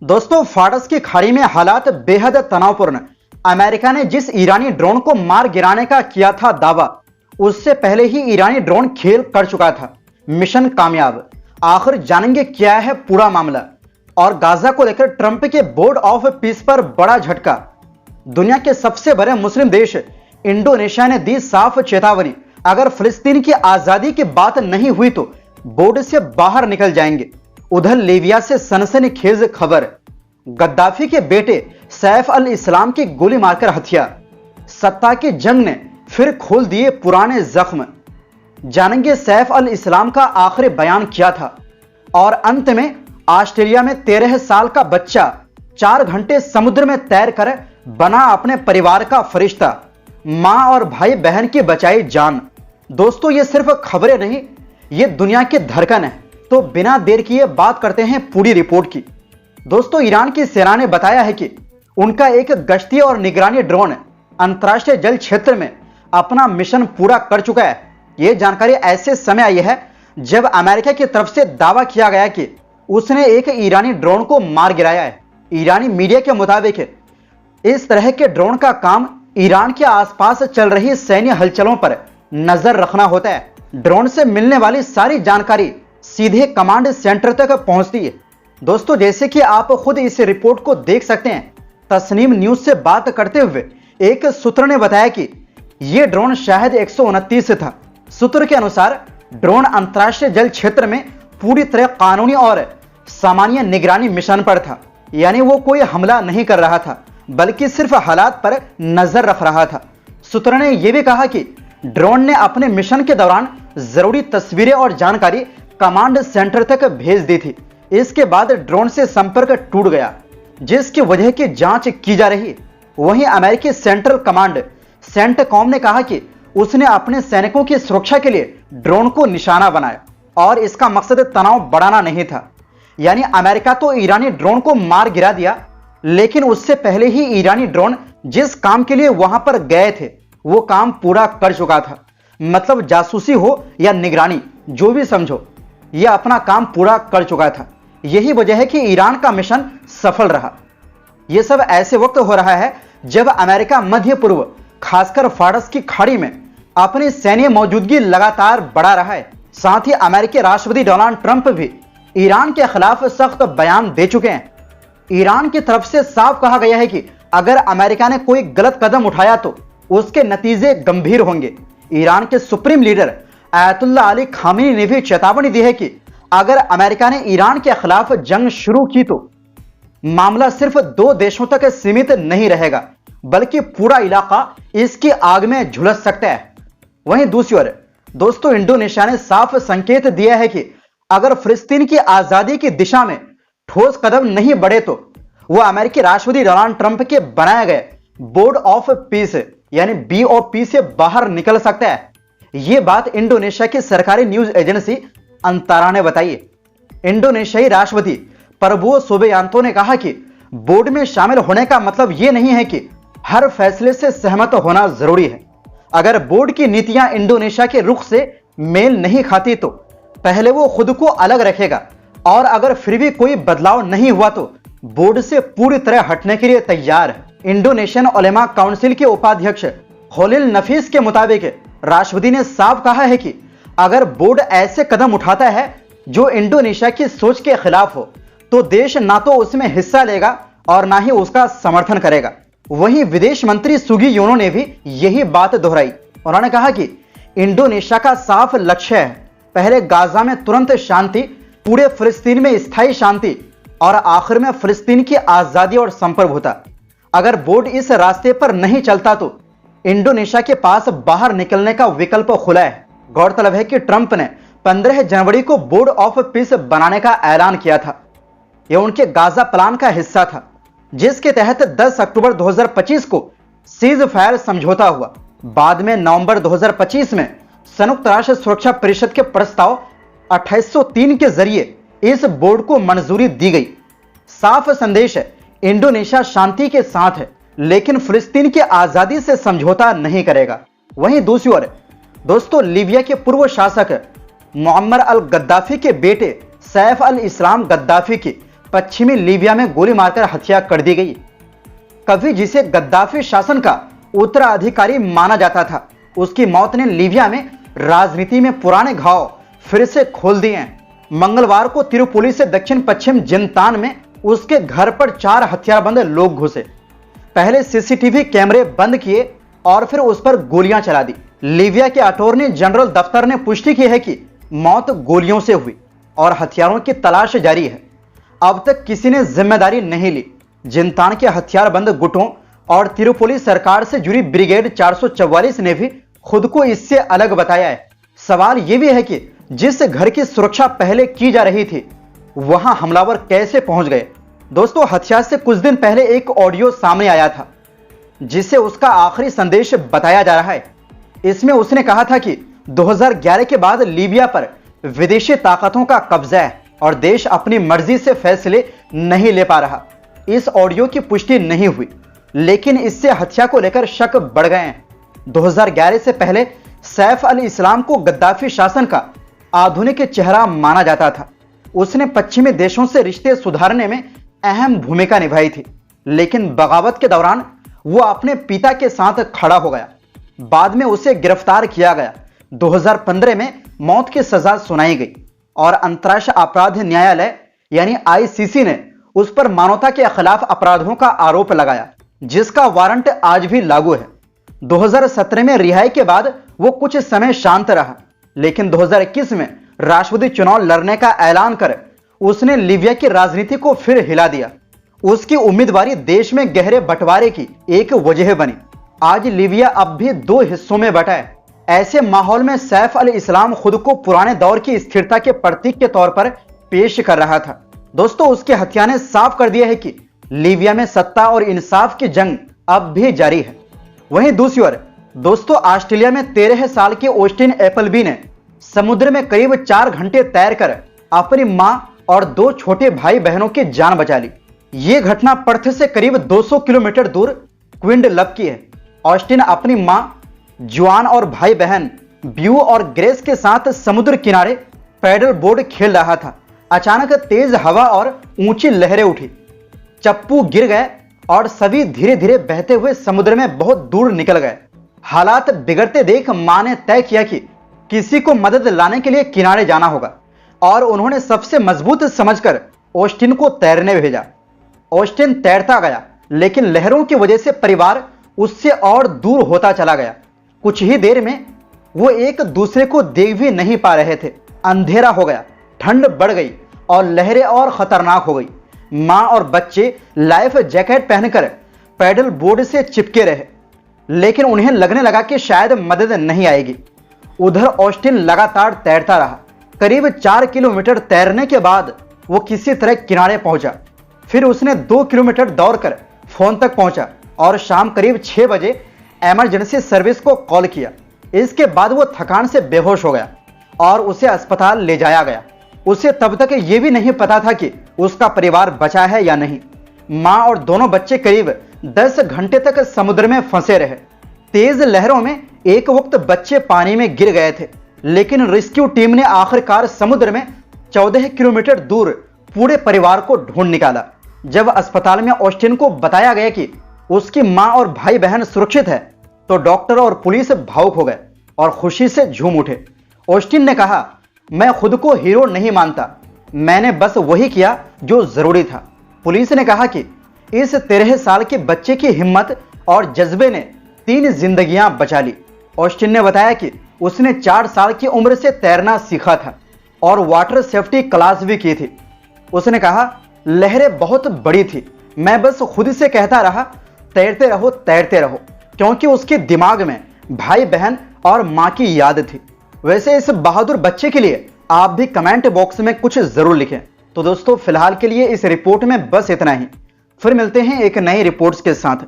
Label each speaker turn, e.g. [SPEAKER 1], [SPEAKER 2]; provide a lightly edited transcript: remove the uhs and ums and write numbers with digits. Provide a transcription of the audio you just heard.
[SPEAKER 1] दोस्तों, फारस की खाड़ी में हालात बेहद तनावपूर्ण। अमेरिका ने जिस ईरानी ड्रोन को मार गिराने का किया था दावा, उससे पहले ही ईरानी ड्रोन खेल कर चुका था। मिशन कामयाब। आखिर जानेंगे क्या है पूरा मामला। और गाजा को लेकर ट्रंप के बोर्ड ऑफ पीस पर बड़ा झटका। दुनिया के सबसे बड़े मुस्लिम देश इंडोनेशिया ने दी साफ चेतावनी, अगर फिलिस्तीन की आजादी की बात नहीं हुई तो बोर्ड से बाहर निकल जाएंगे। उधर लीबिया से सनसनीखेज खबर, गद्दाफी के बेटे सैफ अल इस्लाम की गोली मारकर हत्या। सत्ता की जंग ने फिर खोल दिए पुराने जख्म। जानेंगे सैफ अल इस्लाम का आखिरी बयान क्या था। और अंत में ऑस्ट्रेलिया में 13 साल का बच्चा 4 घंटे समुद्र में तैर कर बना अपने परिवार का फरिश्ता। मां और भाई बहन की बचाई जान। दोस्तों, ये सिर्फ खबरें नहीं, ये दुनिया की धड़कन है। तो बिना देर किए बात करते हैं पूरी रिपोर्ट की। दोस्तों, ईरान की सेना ने बताया है कि उनका एक गश्ती और निगरानी ड्रोन अंतर्राष्ट्रीय जल क्षेत्र में अपना मिशन पूरा कर चुका है। यह जानकारी ऐसे समय आई है जब अमेरिका की तरफ से दावा किया गया कि उसने एक ईरानी ड्रोन को मार गिराया है। ईरानी मीडिया के मुताबिक इस तरह के ड्रोन का काम ईरान के आसपास चल रही सैन्य हलचलों पर नजर रखना होता है। ड्रोन से मिलने वाली सारी जानकारी सीधे कमांड सेंटर तक पहुंचती है। दोस्तों, जैसे कि आप खुद इस रिपोर्ट को देख सकते हैं, तस्नीम न्यूज से बात करते हुए एक सूत्र ने बताया कि यह ड्रोन शायद 129 था। सूत्र के अनुसार ड्रोन अंतर्राष्ट्रीय जल क्षेत्र में पूरी तरह कानूनी और सामान्य निगरानी मिशन पर था। यानी वो कोई हमला नहीं कर रहा था, बल्कि सिर्फ हालात पर नजर रख रहा था। सूत्र ने यह भी कहा कि ड्रोन ने अपने मिशन के दौरान जरूरी तस्वीरें और जानकारी कमांड सेंटर तक भेज दी थी। इसके बाद ड्रोन से संपर्क टूट गया, जिसकी वजह की जांच की जा रही है। वहीं अमेरिकी सेंट्रल कमांड सेंटकॉम ने कहा कि उसने अपने सैनिकों की सुरक्षा के लिए ड्रोन को निशाना बनाया और इसका मकसद तनाव बढ़ाना नहीं था। यानी अमेरिका तो ईरानी ड्रोन को मार गिरा दिया, लेकिन उससे पहले ही ईरानी ड्रोन जिस काम के लिए वहां पर गए थे वो काम पूरा कर चुका था। मतलब जासूसी हो या निगरानी, जो भी समझो, यह अपना काम पूरा कर चुका था। यही वजह है कि ईरान का मिशन सफल रहा। यह सब ऐसे वक्त हो रहा है जब अमेरिका मध्य पूर्व, खासकर फारस की खाड़ी में अपनी सैन्य मौजूदगी लगातार बढ़ा रहा है। साथ ही अमेरिकी राष्ट्रपति डोनाल्ड ट्रंप भी ईरान के खिलाफ सख्त बयान दे चुके हैं। ईरान की तरफ से साफ कहा गया है कि अगर अमेरिका ने कोई गलत कदम उठाया तो उसके नतीजे गंभीर होंगे। ईरान के supreme leader ayatollah Ali Khamenei ने भी चेतावनी दी है कि अगर अमेरिका ने ईरान के खिलाफ जंग शुरू की तो मामला सिर्फ 2 देशों तक सीमित नहीं रहेगा, बल्कि पूरा इलाका इसकी आग में झुलस सकता है। वहीं दूसरी ओर दोस्तों, इंडोनेशिया ने साफ संकेत दिया है कि अगर फिलिस्तीन की आजादी की दिशा में ठोस कदम नहीं बढ़े तो वह अमेरिकी राष्ट्रपति डोनाल्ड ट्रंप के बनाए गए बोर्ड ऑफ पीस यानी BOP से बाहर निकल सकता है। यह बात इंडोनेशिया की सरकारी न्यूज एजेंसी अंतारा ने बताई। इंडोनेशियाई राष्ट्रपति प्रबोवो सुबियांतो ने कहा कि बोर्ड में शामिल होने का मतलब यह नहीं है कि हर फैसले से सहमत होना जरूरी है। अगर बोर्ड की नीतियां इंडोनेशिया के रुख से मेल नहीं खाती तो पहले वो खुद को अलग रखेगा, और अगर फिर भी कोई बदलाव नहीं हुआ तो बोर्ड से पूरी तरह हटने के लिए तैयार है। इंडोनेशियन उलेमा काउंसिल के उपाध्यक्ष खलील नफीस के मुताबिक राष्ट्रपति ने साफ कहा है कि अगर बोर्ड ऐसे कदम उठाता है जो इंडोनेशिया की सोच के खिलाफ हो तो देश ना तो उसमें हिस्सा लेगा और ना ही उसका समर्थन करेगा। वहीं विदेश मंत्री सुगी योनो ने भी यही बात दोहराई। उन्होंने कहा कि इंडोनेशिया का साफ लक्ष्य है, पहले गाजा में तुरंत शांति, पूरे फिलिस्तीन में स्थायी शांति और आखिर में फिलिस्तीन की आजादी और संप्रभुता। अगर बोर्ड इस रास्ते पर नहीं चलता तो इंडोनेशिया के पास बाहर निकलने का विकल्प खुला है। गौरतलब है कि ट्रंप ने 15 जनवरी को बोर्ड ऑफ पीस बनाने का ऐलान किया था। यह उनके गाजा प्लान का हिस्सा था, जिसके तहत 10 अक्टूबर 2025 को सीज फायर समझौता हुआ। बाद में नवंबर 2025 में संयुक्त राष्ट्र सुरक्षा परिषद के प्रस्ताव 2803 के जरिए इस बोर्ड को मंजूरी दी गई। साफ संदेश है, इंडोनेशिया शांति के साथ है, लेकिन फिलिस्तीन की आजादी से समझौता नहीं करेगा। वहीं दूसरी ओर दोस्तों, लीबिया के पूर्व शासक मुअम्मर अल गद्दाफी के बेटे सैफ अल इस्लाम गद्दाफी की पश्चिमी लीबिया में गोली मारकर हत्या कर दी गई। कभी जिसे गद्दाफी शासन का उत्तराधिकारी माना जाता था, उसकी मौत ने लीबिया में राजनीति में पुराने घाव फिर से खोल दिए हैं। मंगलवार को त्रिपोली से दक्षिण पश्चिम जिंतान में उसके घर पर 4 हथियारबंद लोग घुसे। पहले सीसीटीवी कैमरे बंद किए और फिर उस पर गोलियां चला दी। लीबिया के अटॉर्नी जनरल दफ्तर ने पुष्टि की है कि मौत गोलियों से हुई और हथियारों की तलाश जारी है। अब तक किसी ने जिम्मेदारी नहीं ली। जिंतान के हथियारबंद गुटों और त्रिपोली सरकार से जुड़ी ब्रिगेड 444 ने भी खुद को इससे अलग बताया है। सवाल यह भी है कि जिस घर की सुरक्षा पहले की जा रही थी, वहां हमलावर कैसे पहुंच गए। दोस्तों, हत्या से कुछ दिन पहले एक ऑडियो सामने आया था जिसे उसका आखिरी संदेश बताया जा रहा है। इसमें उसने कहा था कि 2011 के बाद लीबिया पर विदेशी ताकतों का कब्जा है और देश अपनी मर्जी से फैसले नहीं ले पा रहा। इस ऑडियो की पुष्टि नहीं हुई, लेकिन इससे हत्या को लेकर शक बढ़ गए हैं। 2011 से पहले सैफ अल इस्लाम को गद्दाफी शासन का आधुनिक चेहरा माना जाता था। उसने पश्चिमी देशों से रिश्ते सुधारने में अहम भूमिका निभाई थी, लेकिन बगावत के दौरान वो अपने पिता के साथ खड़ा हो गया। बाद में उसे गिरफ्तार किया गया। 2015 में मौत की सजा सुनाई गई और अंतर्राष्ट्रीय अपराध न्यायालय यानी आईसीसी ने उस पर मानवता के खिलाफ अपराधों का आरोप लगाया, जिसका वारंट आज भी लागू है। 2017 में रिहाई के बाद वो कुछ समय शांत रहा, लेकिन 2021 में राष्ट्रपति चुनाव लड़ने का ऐलान कर उसने लीबिया की राजनीति को फिर हिला दिया। उसकी उम्मीदवारी देश में गहरे बंटवारे की एक वजह बनी। आज लीबिया अब भी 2 हिस्सों में बटा है। ऐसे माहौल में सैफ अल इस्लाम खुद को पुराने दौर की स्थिरता के प्रतीक के तौर पर पेश कर रहा था। दोस्तों, उसकी हत्या ने साफ कर दिया है कि लीबिया में सत्ता और इंसाफ की जंग अब भी जारी है। वहीं दूसरी ओर दोस्तों, ऑस्ट्रेलिया में 13 साल के ऑस्टिन एपलबी ने समुद्र में करीब 4 घंटे तैरकर अपनी मां और 2 छोटे भाई बहनों की जान बचा ली। यह घटना पर्थ से करीब 200 किलोमीटर दूर क्विंडलप की है। ऑस्टिन अपनी मां जुआन और भाई बहन ब्यू और ग्रेस के साथ समुद्र किनारे पैडल बोर्ड खेल रहा था। अचानक तेज हवा और ऊंची लहरें उठी, चप्पू गिर गए और सभी धीरे धीरे बहते हुए समुद्र में बहुत दूर निकल गए। हालात बिगड़ते देख मां ने तय किया कि किसी को मदद लाने के लिए किनारे जाना होगा और उन्होंने सबसे मजबूत समझकर ऑस्टिन को तैरने भेजा। ऑस्टिन तैरता गया, लेकिन लहरों की वजह से परिवार उससे और दूर होता चला गया। कुछ ही देर में वो एक दूसरे को देख भी नहीं पा रहे थे। अंधेरा हो गया, ठंड बढ़ गई और लहरें और खतरनाक हो गई। मां और बच्चे लाइफ जैकेट पहनकर पैडल बोर्ड से चिपके रहे, लेकिन उन्हें लगने लगा कि शायद मदद नहीं आएगी। उधर ऑस्टिन लगातार तैरता रहा। करीब 4 किलोमीटर तैरने के बाद वो किसी तरह किनारे पहुंचा। फिर उसने 2 किलोमीटर दौड़कर फोन तक पहुंचा और शाम करीब 6 बजे इमरजेंसी सर्विस को कॉल किया। इसके बाद वो थकान से बेहोश हो गया और उसे अस्पताल ले जाया गया। उसे तब तक ये भी नहीं पता था कि उसका परिवार बचा है या नहीं। मां और दोनों बच्चे करीब 10 घंटे तक समुद्र में फंसे रहे। तेज लहरों में एक वक्त बच्चे पानी में गिर गए थे, लेकिन रेस्क्यू टीम ने आखिरकार समुद्र में 14 किलोमीटर दूर पूरे परिवार को ढूंढ निकाला। जब अस्पताल में ऑस्टिन को बताया गया कि उसकी मां और भाई बहन सुरक्षित है, तो डॉक्टर और पुलिस भावुक हो गए और खुशी से झूम उठे। ऑस्टिन ने कहा, मैं खुद को हीरो नहीं मानता, मैंने बस वही किया जो जरूरी था। पुलिस ने कहा कि इस 13 साल के बच्चे की हिम्मत और जज्बे ने 3 जिंदगियां बचा ली। ऑस्टिन ने बताया कि उसने 4 साल की उम्र से तैरना सीखा था और वाटर सेफ्टी क्लास भी की थी। उसने कहा, लहरें बहुत बड़ी थी, मैं बस खुद से कहता रहा, तैरते रहो तैरते रहो, क्योंकि उसके दिमाग में भाई बहन और मां की याद थी। वैसे इस बहादुर बच्चे के लिए आप भी कमेंट बॉक्स में कुछ जरूर लिखें। तो दोस्तों, फिलहाल के लिए इस रिपोर्ट में बस इतना ही। फिर मिलते हैं एक नई रिपोर्ट्स के साथ।